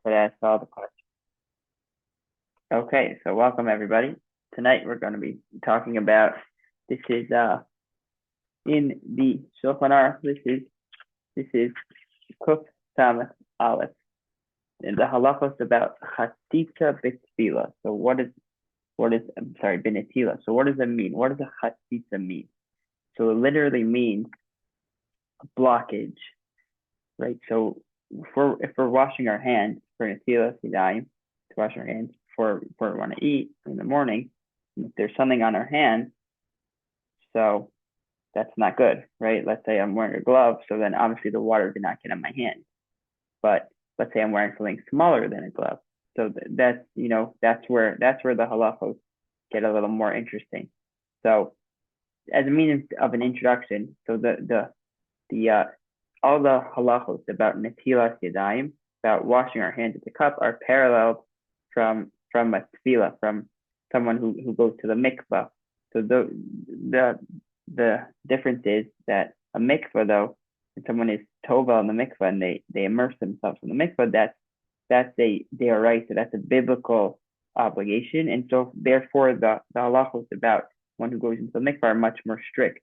So that's all the questions. Okay, so welcome everybody. Tonight we're going to be talking about this is in the Shulchan Aruch. This is Kuf Samach Aleph, and the halachos about Chatzitza B'Tefillah. So what is I'm sorry B'Netila. So what does it mean? What does a Chatzitza mean? So it literally means a blockage, right? So if we're washing our hands for Netilas Yadayim, to wash our hands before we want to eat in the morning, if there's something on our hands, so that's not good, right? Let's say I'm wearing a glove, so then obviously the water did not get on my hand. But let's say I'm wearing something smaller than a glove, so that's where the halachos get a little more interesting. So as a means of an introduction, so the all the halachos about netilas yadayim, about washing our hands at the cup, are paralleled from a tefillah, from someone who goes to the mikvah. So the difference is that a mikvah, though, when someone is tova in the mikvah and they immerse themselves in the mikvah, they are right. So that's a biblical obligation, and so therefore the halachos about one who goes into the mikvah are much more strict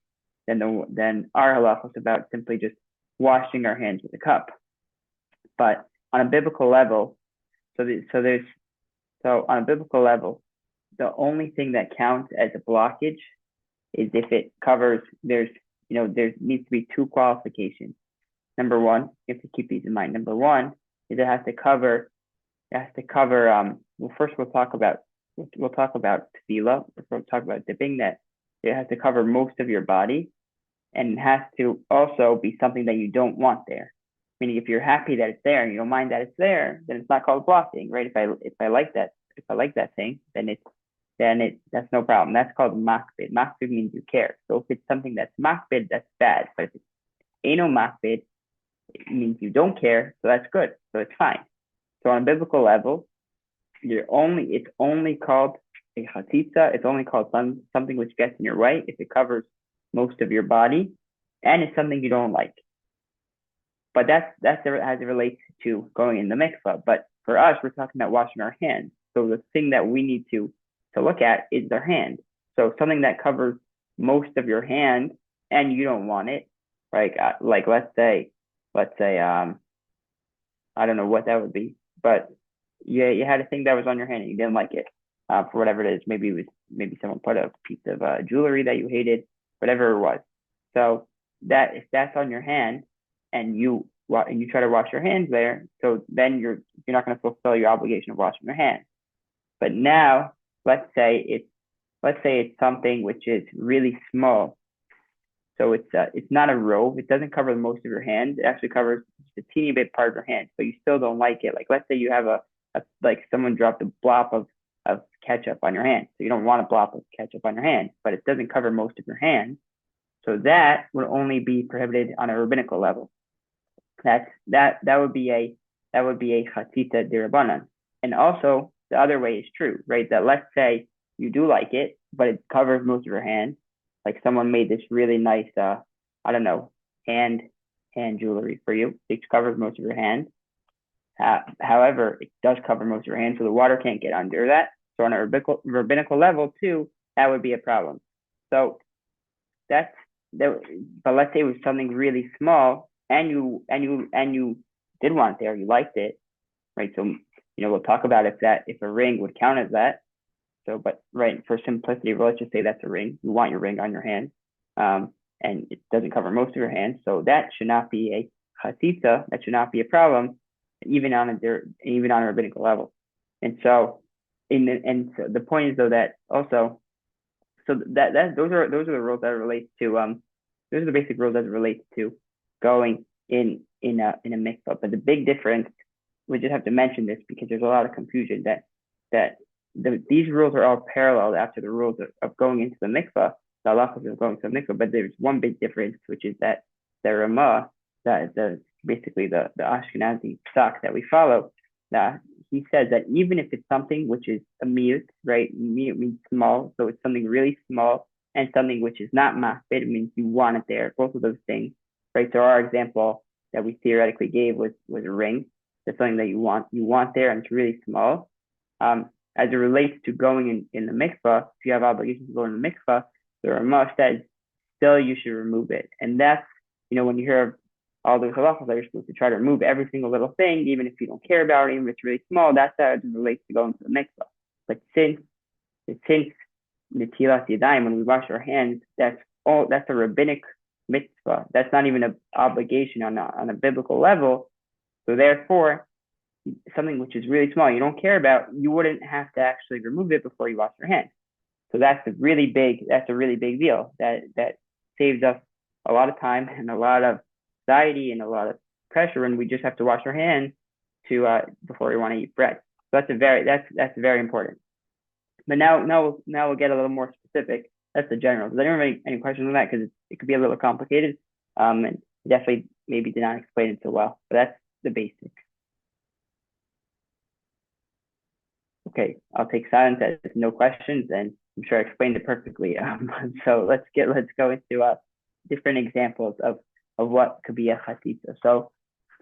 than our halachos about simply just washing our hands with a cup. But on a biblical level, so on a biblical level, the only thing that counts as a blockage is if it covers. There needs to be two qualifications. Number one, you have to keep these in mind. Number one is it has to cover. Well, first we'll talk about tefillah. We'll talk about dipping. That it has to cover most of your body, and it has to also be something that you don't want there. Meaning, if you're happy that it's there and you don't mind that it's there, then it's not called blocking, right? If I like that thing, then that's no problem. That's called makbid. Makbid means you care. So if it's something that's makbid, that's bad. But if it's no makbid, it means you don't care. So that's good. So it's fine. So on a biblical level, it's only called a chatzitza. It's only called something which gets in your way if it covers most of your body and it's something you don't like. But that's as it relates to going in the mikvah. But for us, we're talking about washing our hands. So the thing that we need to look at is their hand. So something that covers most of your hand and you don't want it, like let's say I don't know what that would be, but you had a thing that was on your hand and you didn't like it, for whatever it is. Maybe someone put a piece of jewelry that you hated, whatever it was. So that if that's on your hand and you try to wash your hands there, so then you're not going to fulfill your obligation of washing your hands. But now let's say it's something which is really small. So it's not a robe. It doesn't cover most of your hand. It actually covers just a teeny bit part of your hand. But you still don't like it. Like let's say you have like someone dropped a blob of ketchup on your hand. So you don't want a blob of ketchup on your hand, but it doesn't cover most of your hand. So that would only be prohibited on a rabbinical level. That would be a chatzita dirabanan. And also the other way is true, right? That let's say you do like it, but it covers most of your hand. Like someone made this really nice, I don't know, hand jewelry for you. It covers most of your hand. However, it does cover most of your hand, so the water can't get under that. So on a rabbinical level too, that would be a problem. So that's that. But let's say it was something really small, and you did want it there, you liked it, right? So we'll talk about if a ring would count as that. So, but right, for simplicity, let's just say that's a ring. You want your ring on your hand, and it doesn't cover most of your hand, so that should not be a chatzitza. That should not be a problem, even on a rabbinical level. And so, so the point is though that also, so that those are the rules that relate to those are the basic rules as it relates to going in a mikvah. But the big difference, we just have to mention this because there's a lot of confusion that these rules are all paralleled after the rules of going into the mikvah, the halachos of going to the mikvah. But there's one big difference, which is that the Ramah, basically the Ashkenazi stock that we follow, he says that even if it's something which is a miyut, right? Miyut means small, so it's something really small, and something which is not makbid, it means you want it there. Both of those things, right? So our example that we theoretically gave was a ring. That's something that you want there, and it's really small. As it relates to going in the mikvah, if you have obligations to go in the mikvah, the Ramah says still you should remove it. And that's, when you hear all those halachas that you're supposed to try to remove every single little thing, even if you don't care about it, even if it's really small, that's how it relates to going to the mikvah. But since Netilas Yadayim, when we wash our hands, that's a rabbinic mitzvah. That's not even an obligation on a biblical level. So therefore, something which is really small, you don't care about, you wouldn't have to actually remove it before you wash your hands. So that's a really big deal. That saves us a lot of time and a lot of anxiety and a lot of pressure when we just have to wash our hands before we want to eat bread. So that's very important. But now we'll get a little more specific. That's the general. Does anyone have any questions on that? Because it could be a little complicated. And definitely maybe did not explain it so well. But that's the basics. Okay, I'll take silence as no questions, and I'm sure I explained it perfectly. So let's go into different examples of what could be a chatitza. So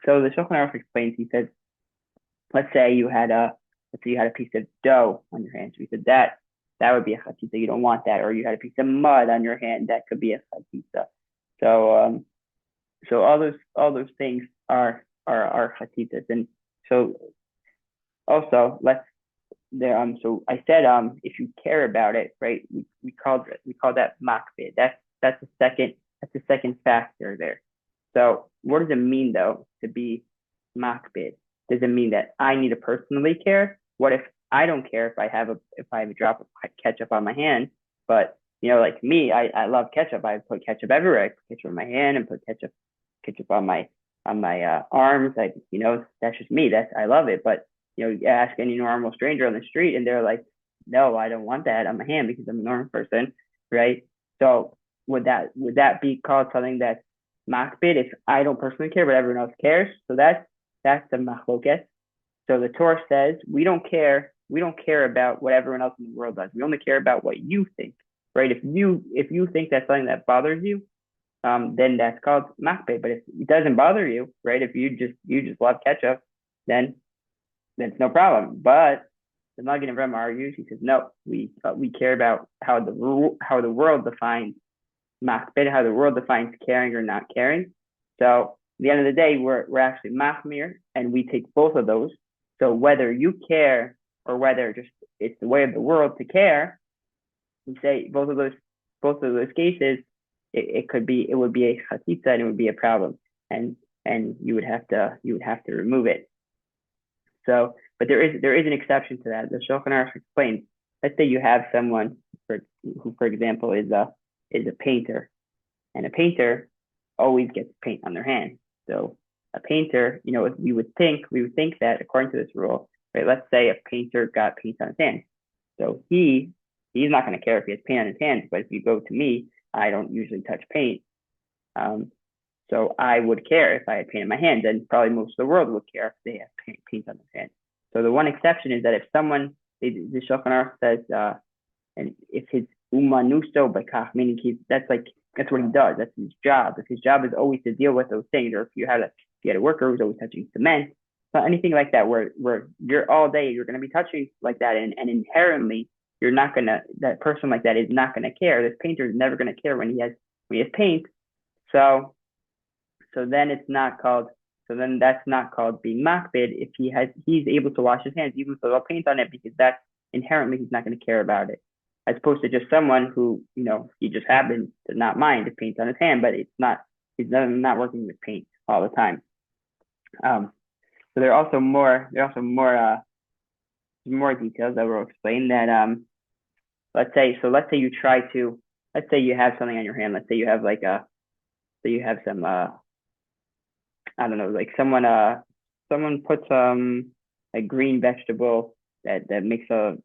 the Shulchan Aruch explains. He says, let's say you had a piece of dough on your hand. So he said that would be a chatitza. You don't want that. Or you had a piece of mud on your hand. That could be a chatitza. So all those things are chatitzas. And so also so I said if you care about it, right? We call that makbid. That's the second factor there. So what does it mean though to be makbid? Does it mean that I need to personally care? What if I don't care if I have a drop of ketchup on my hand? But like me, I love ketchup. I put ketchup everywhere. I put ketchup on my hand and put ketchup on my arms. That's just me. I love it. But you ask any normal stranger on the street, and they're like, "No, I don't want that on my hand because I'm a normal person," right? So would that be called something that's makbid if I don't personally care, but everyone else cares? So that's the machloket. So the Torah says we don't care about what everyone else in the world does. We only care about what you think, right? If you think that's something that bothers you, then that's called makbid. But if it doesn't bother you, right? If you just love ketchup, then that's no problem. But the Magen Avraham argues. He says no. We care about how the world defines makbid, how the world defines caring or not caring. So at the end of the day, we're actually machmir, and we take both of those. So whether you care or whether just it's the way of the world to care, we say both of those cases, it would be a chatitza and it would be a problem, and you would have to remove it. So, but there is an exception to that. The Shulchan Aruch explains. Let's say you have someone who, for example, is a painter, and a painter always gets paint on their hand. So a painter, we would think that according to this rule, right? Let's say a painter got paint on his hand. So he's not going to care if he has paint on his hands. But if you go to me, I don't usually touch paint. So I would care if I had paint on my hands, and probably most of the world would care if they have paint on their hands. So the one exception is that if someone, the Shulchan Aruch says, and if his umanuso bakach, meaning that's what he does. That's his job. If his job is always to deal with those things, or if you had a worker who's always touching cement, so anything like that, where you're all day, you're going to be touching like that, and inherently that person like that is not going to care. This painter is never going to care when he has paint. So then it's not called. So then that's not called being makbid if he's able to wash his hands even with a little paint on it, because that's inherently he's not going to care about it, as opposed to just someone who he just happens to not mind if paint's on his hand, but he's not working with paint all the time. So there are also more details that will explain that. Let's say you have something on your hand. Let's say you have some I don't know, like someone puts a green vegetable that makes stain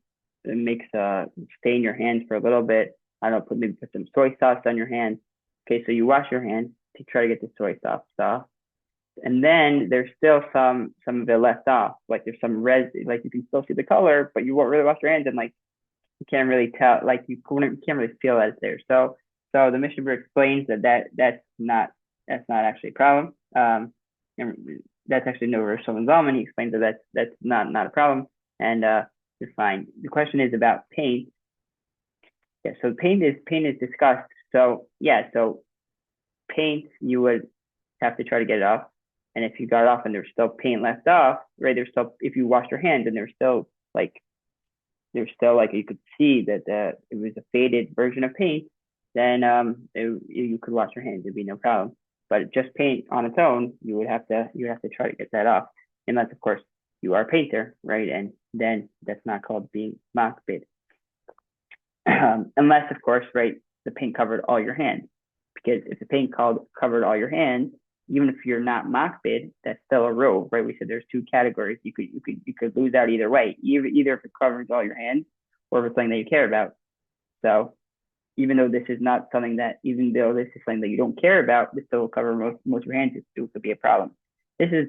your hands for a little bit. I don't know, maybe put some soy sauce on your hand. Okay, so you wash your hands to try to get the soy sauce off, and then there's still some of it left off. Like there's some red, like you can still see the color, but you won't really wash your hands, and like you can't really tell, like you can't really feel that it's there. So the Mishnah explains that's not actually a problem. And that's actually no Rosh Zalman. He explains that that's not a problem, and you're fine. The question is about paint. Yeah, so paint is discussed. So yeah, so paint you would have to try to get it off, and if you got it off and there's still paint left off, right? There's still if you washed your hands and like there's still like you could see that it was a faded version of paint, then you could wash your hands. It'd be no problem. But just paint on its own, you have to try to get that off, unless of course you are a painter, right? And then that's not called being makbid. Unless of course, right, the paint covered all your hands. Because if the paint covered all your hands, even if you're not makbid, that's still a robe, right? We said there's two categories. You could lose out either way, either if it covers all your hands or if it's something that you care about. So even though this is something that you don't care about, this still will cover most of your hands. It still could be a problem. This is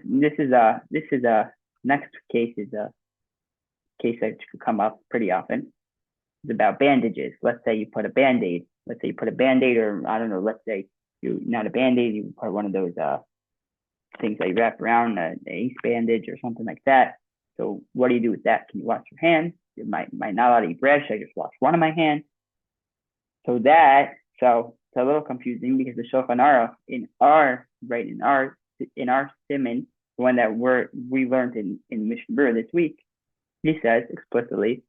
next case is a case that could come up pretty often. It's about bandages. Let's say you put a Band-Aid. Let's say you put a Band-Aid, or I don't know, let's say not a Band-Aid, you put one of those things that you wrap around, an ace bandage or something like that. So what do you do with that? Can you wash your hands? You might not allow to eat bread. Should I just wash one of my hands? So it's a little confusing because the Shulchan Aruch in our siman, the one that we learned in Mishnah Berurah this week, he says explicitly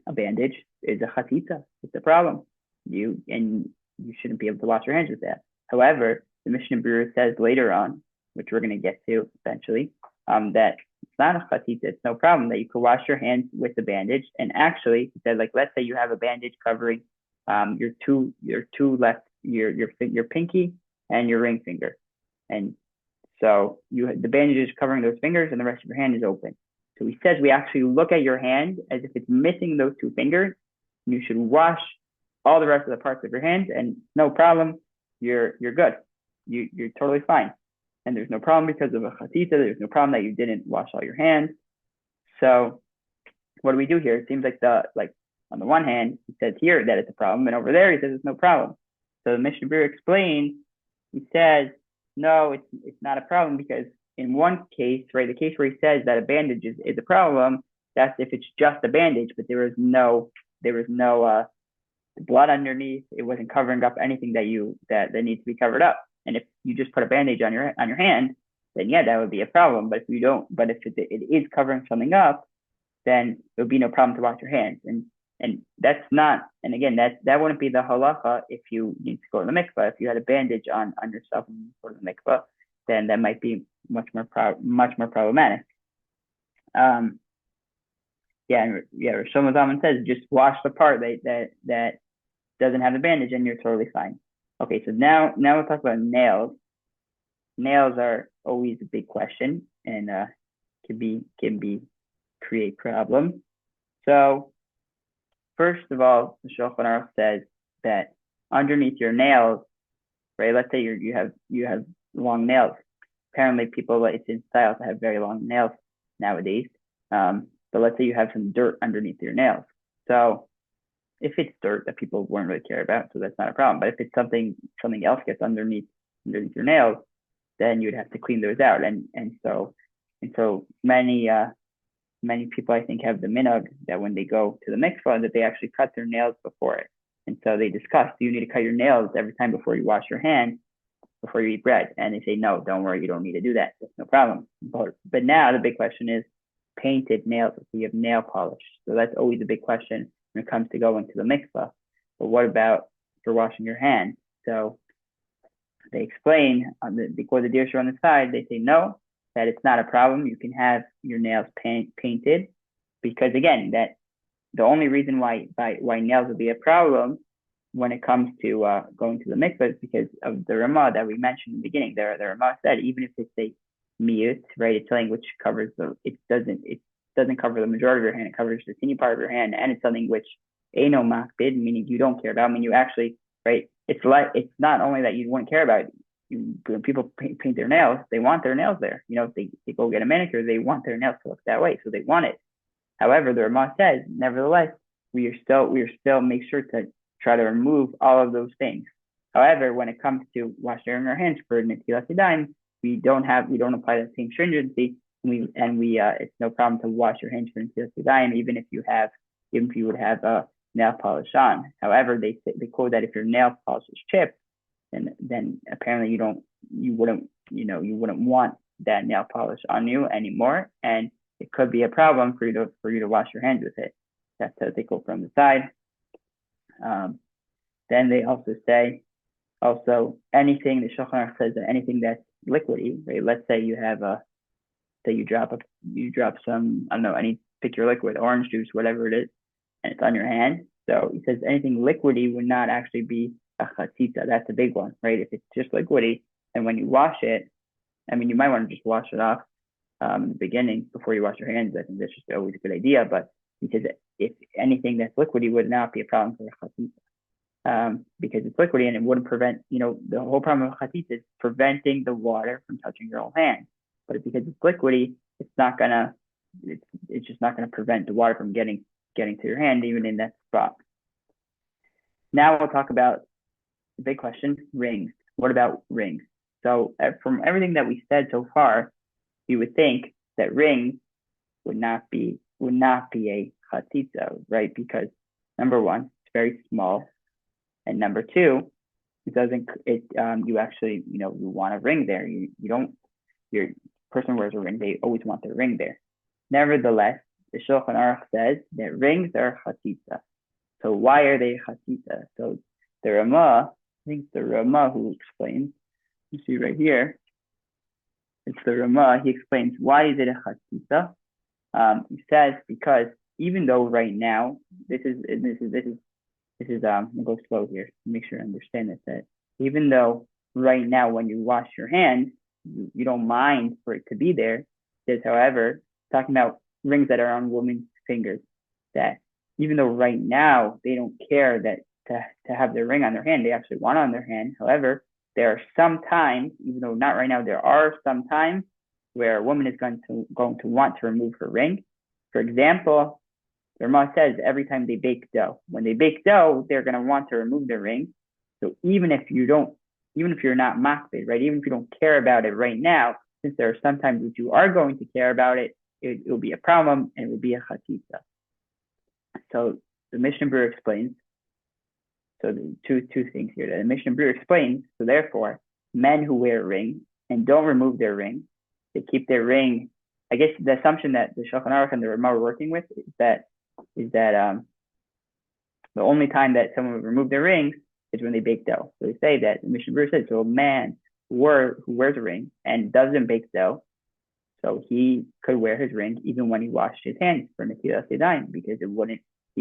a bandage is a chatitza. It's a problem. You shouldn't be able to wash your hands with that. However, the Mishnah Berurah says later on, which we're going to get to eventually, that it's not a chatitza. It's no problem that you could wash your hands with the bandage. And actually, he said, like, let's say you have a bandage covering your pinky and your ring finger, and so the bandage is covering those fingers, and the rest of your hand is open. So he says we actually look at your hand as if it's missing those two fingers. And you should wash all the rest of the parts of your hands, and no problem. You're good. You're totally fine, and there's no problem because of a chatita. There's no problem that you didn't wash all your hands. So what do we do here? It seems like on the one hand, he says here that it's a problem, and over there he says it's no problem. So the Mishnah Berurah explains. He says no, it's not a problem because in one case, right, the case where he says that a bandage is a problem, that's if it's just a bandage, but there was no blood underneath. It wasn't covering up anything that needs to be covered up. And if you just put a bandage on your hand, then yeah, that would be a problem. But if you don't, but if it is covering something up, then it would be no problem to wash your hands. And that's not. And again, that wouldn't be the halacha if you need to go to the mikvah. If you had a bandage on yourself and you go to the mikvah, then that might be much more problematic. Rosh Zalman says just wash the part that doesn't have the bandage and you're totally fine. Okay, so now we'll talk about nails. Nails are always a big question and can create problems. So first of all, the Shulchan Aruch says that underneath your nails, right? Let's say you have long nails. Apparently, it's in style to have very long nails nowadays. But let's say you have some dirt underneath your nails. So if it's dirt that people won't really care about, so that's not a problem. But if it's something else gets underneath your nails, then you'd have to clean those out. And so many people I think have the minhag that when they go to the mikvah that they actually cut their nails before it. And so they discuss, do you need to cut your nails every time before you wash your hands, before you eat bread? And they say, no, don't worry, you don't need to do that. That's no problem. But now the big question is painted nails. If we have nail polish. So that's always a big question when it comes to going to the mikvah. But what about for washing your hands? So they explain before the dirshu on the side, they say no, that it's not a problem. You can have your nails painted because again, that the only reason why nails would be a problem when it comes to going to the mikvah is because of the Ramah that we mentioned in the beginning. The Ramah said even if it's a miyut, right, it's something which covers it doesn't cover the majority of your hand, it covers the teeny part of your hand, and it's something which eino makbid, meaning you don't care about. I mean, you actually, right, it's not only that you wouldn't care about it. When people paint their nails, they want their nails there. If they go get a manicure, they want their nails to look that way, so they want it. However, the Ramah says, nevertheless, we are still make sure to try to remove all of those things. However, when it comes to washing our hands for netilas yadayim, we don't apply that same stringency, and we it's no problem to wash your hands for Netilas Yadayim, even if you would have nail polish on. However, they quote that if your nail polish is chipped, then apparently you wouldn't want that nail polish on you anymore, and it could be a problem for you to wash your hands with it. That's how they go from the side. Then they also say anything, the Shulchan Aruch says that anything that's liquidy, right? Let's say you have you drop some, I don't know, pick your liquid, orange juice, whatever it is, and it's on your hand. So he says anything liquidy would not actually be a chatzitza. That's a big one, right? If it's just liquidy, and when you wash it, I mean, you might want to just wash it off in the beginning before you wash your hands. I think that's just always a good idea. But he says if anything that's liquidy would not be a problem for a chatzitza. Because it's liquidy and it wouldn't prevent, the whole problem of chatzitza is preventing the water from touching your own hand. But because it's liquidy, it's just not gonna prevent the water from getting to your hand, even in that spot. Now we'll talk about the big question: rings. What about rings? So from everything that we said so far, you would think that rings would not be a chatzitza, right? Because number one, it's very small. And number two, you actually, you want a ring there. Your person wears a ring, they always want their ring there. Nevertheless, the Shulchan Aruch says that rings are chatzitza. So why are they chatzitza? So the Rama, I think it's the Rama who explains, you see right here, it's the Rama, he explains why is it a chatzitza? He says because even though right now, this is I'm gonna go slow here to make sure I understand this, that even though right now when you wash your hands, you don't mind for it to be there. There's, however, talking about rings that are on women's fingers, that even though right now they don't care that to have their ring on their hand, they actually want it on their hand. However, there are some times, even though not right now, there are some times where a woman is going to want to remove her ring. For example, the Rama says every time they bake dough, when they bake dough, they're going to want to remove their ring. So even if you're not makbid, right? Even if you don't care about it right now, since there are some times that you are going to care about it, it will be a problem and it will be a chatzitza. So the Mishnah Berurah explains. So the two things here. The Mishnah Berurah explains. So therefore, men who wear a ring and don't remove their ring, they keep their ring. I guess the assumption that the Shulchan Aruch and the Rama are working with is that the only time that someone would remove their rings is when they bake dough. So they say that the Mishnah Berurah says, so a man who wears a ring and doesn't bake dough, so he could wear his ring even when he washed his hands for Netilas Yadayim, because he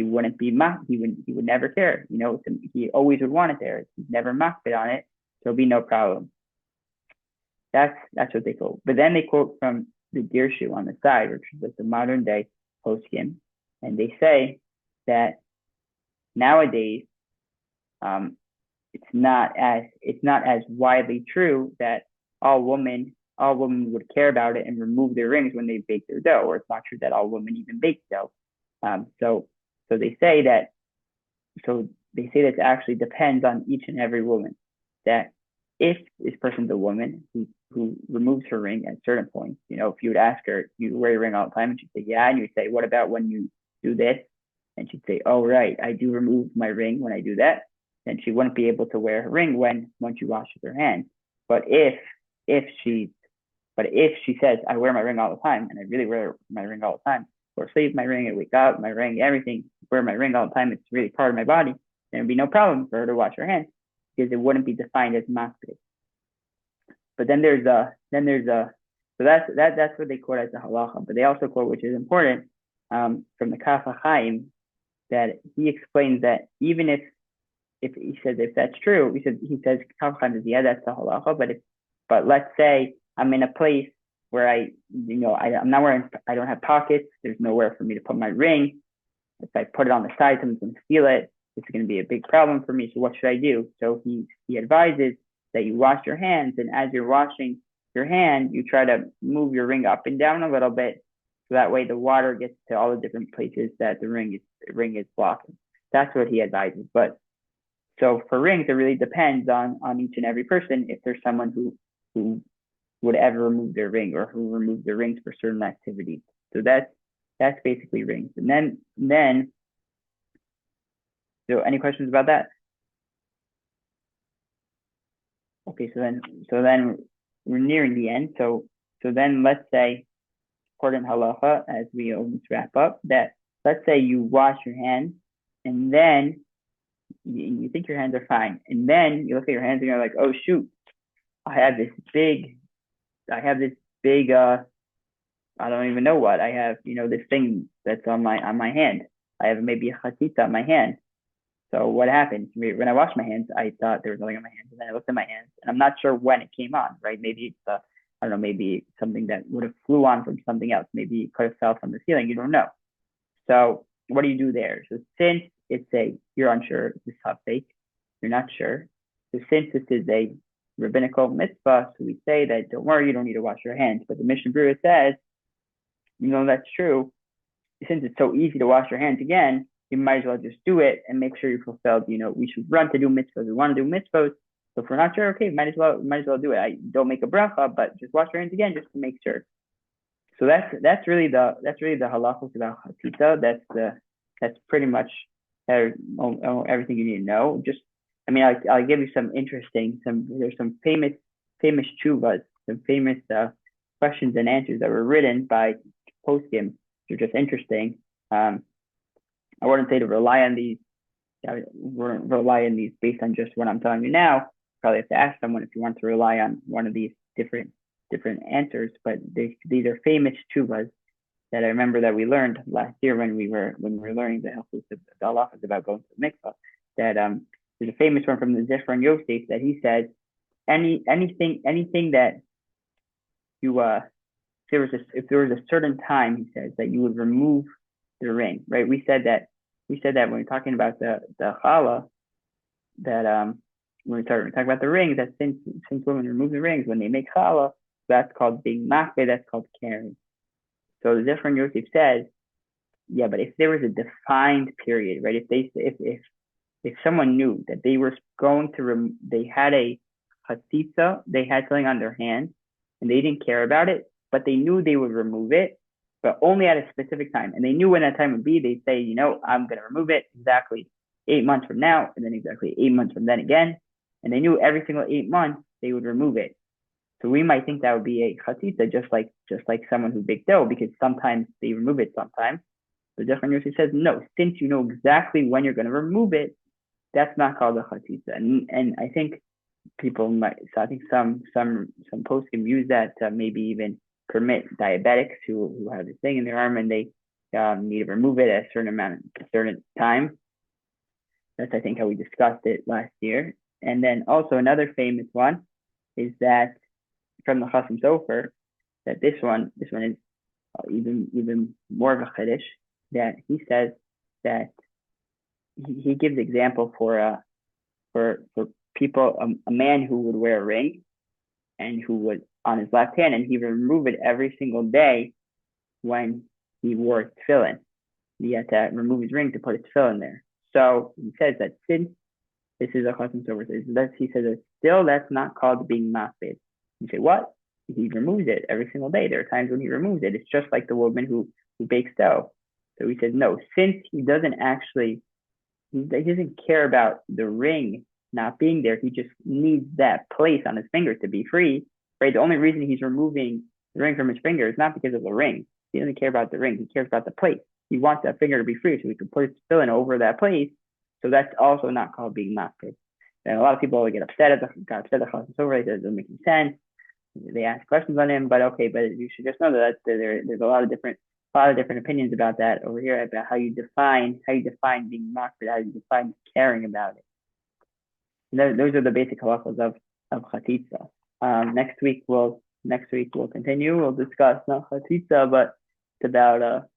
would never care. He always would want it there. He's never makbid on it, so it'll be no problem. That's what they quote. But then they quote from the Dirshu on the side, which is like the modern day poskim, and they say that nowadays it's not as widely true that all women would care about it and remove their rings when they bake their dough, or it's not true that all women even bake dough. So they say that it actually depends on each and every woman. That if this person's a woman who removes her ring at certain points, if you would ask her, you wear your ring all the time, and she'd say, yeah, and you'd say, what about when you do this? And she'd say, oh, right, I do remove my ring when I do that. Then she wouldn't be able to wear her ring when she washes her hands. But if she says, I wear my ring all the time, and I really wear my ring all the time, or sleep my ring, I wake up, my ring, everything, wear my ring all the time, it's really part of my body, then it'd be no problem for her to wash her hands, because it wouldn't be defined as makbid. But then there's so that's what they quote as the halacha. But they also quote, which is important, from the Kaf HaChaim, that he explains that even if he says if that's true, he says Kaf HaChaim says, yeah, that's the halacha. But let's say I'm in a place where I'm not wearing, I don't have pockets, there's nowhere for me to put my ring. If I put it on the side, someone's going to steal it. It's going to be a big problem for me. So what should I do? So he advises that you wash your hands, and as you're washing your hand, you try to move your ring up and down a little bit, so that way the water gets to all the different places that the ring is blocking. That's what he advises. But so for rings, it really depends on each and every person. If there's someone who would ever remove their ring or who removed their rings for certain activities. So that's basically rings. And then so any questions about that? Okay, so then we're nearing the end. So then let's say according to halacha, as we almost wrap up, that let's say you wash your hands and then you think your hands are fine, and then you look at your hands and you're like, oh shoot, I have this big, I have this big, I don't even know what I have, this thing that's on my hand. I have maybe a chatita on my hand. So what happened? When I washed my hands, I thought there was nothing on my hands, and then I looked at my hands, and I'm not sure when it came on. Right? Maybe it's I don't know, maybe something that would have flew on from something else. Maybe it could have fell from the ceiling. You don't know. So what do you do there? So since you're unsure, it's a topic, you're not sure. So since this is a rabbinical mitzvah, so we say that don't worry, you don't need to wash your hands. But the Mishnah Berurah says, that's true. Since it's so easy to wash your hands again, you might as well just do it and make sure you're fulfilled. We should run to do mitzvahs. We want to do mitzvahs. So if we're not sure, okay, might as well do it. I don't make a bracha, but just wash your hands again just to make sure. So that's really the halachos about chatita. That's pretty much everything you need to know. Just I'll give you there's some famous tshuvas, some famous questions and answers that were written by poskim. They're just interesting. I wouldn't say to rely on these. I wouldn't rely on these based on just what I'm telling you now. Probably have to ask someone if you want to rely on one of these different answers. But these are famous tshuvas that I remember that we learned last year when we were learning the halachos about going to the mikvah. That there's a famous one from the Zifron Yosef that he says anything that you if there was a certain time, he says, that you would remove the ring, right? We said that when we're talking about the challah, that when we talk about the rings, that since women remove the rings when they make challah, that's called being makbeh, that's called carrying. So the Zifron Yosef says, yeah, but if there was a defined period, right? If someone knew that they were going to they had a chatitza, they had something on their hand, and they didn't care about it, but they knew they would remove it, but only at a specific time. And they knew when that time would be. They'd say, I'm going to remove it exactly 8 months from now, and then exactly 8 months from then again. And they knew every single 8 months they would remove it. So we might think that would be a chatitza, just like someone who baked dough, because sometimes they remove it sometimes. The Zifron Yosef says, no, since you know exactly when you're going to remove it, that's not called a chatitza. And I think people might, so I think some posts can use that to maybe even permit diabetics who have this thing in their arm and they need to remove it at a certain time. That's, I think, how we discussed it last year. And then also another famous one is that from the Chasam Sofer, that this one is even more of a chiddush, that he says that he gives example for people, a man who would wear a ring and who would on his left hand, and he would remove it every single day when he wore tefillin. He had to remove his ring to put his tefillin there. So he says that since this is a Chasam Sofer, he says that still that's not called being makbid. You say, what? He removes it every single day. There are times when he removes it. It's just like the woman who bakes dough. So he says, no, since he doesn't care about the ring not being there. He just needs that place on his finger to be free, right? The only reason he's removing the ring from his finger is not because of the ring. He doesn't care about the ring. He cares about the place. He wants that finger to be free so he can put his tefillin over that place. So that's also not called being makbid. And a lot of people get upset at the Chasam Sofer. It doesn't make any sense. They ask questions on him, but you should just know that there's a lot of different opinions about that over here, about how you define being makbid, how you define caring about it. Those are the basic halachos of chatitza. Next week we'll continue. We'll discuss not chatitza, but it's about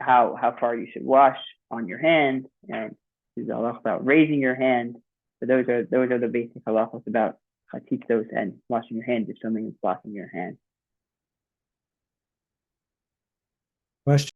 how far you should wash on your hand, and there's a halach about raising your hand. So those are the basic halachos about chatitzos and washing your hands if something is blocking your hand. Question.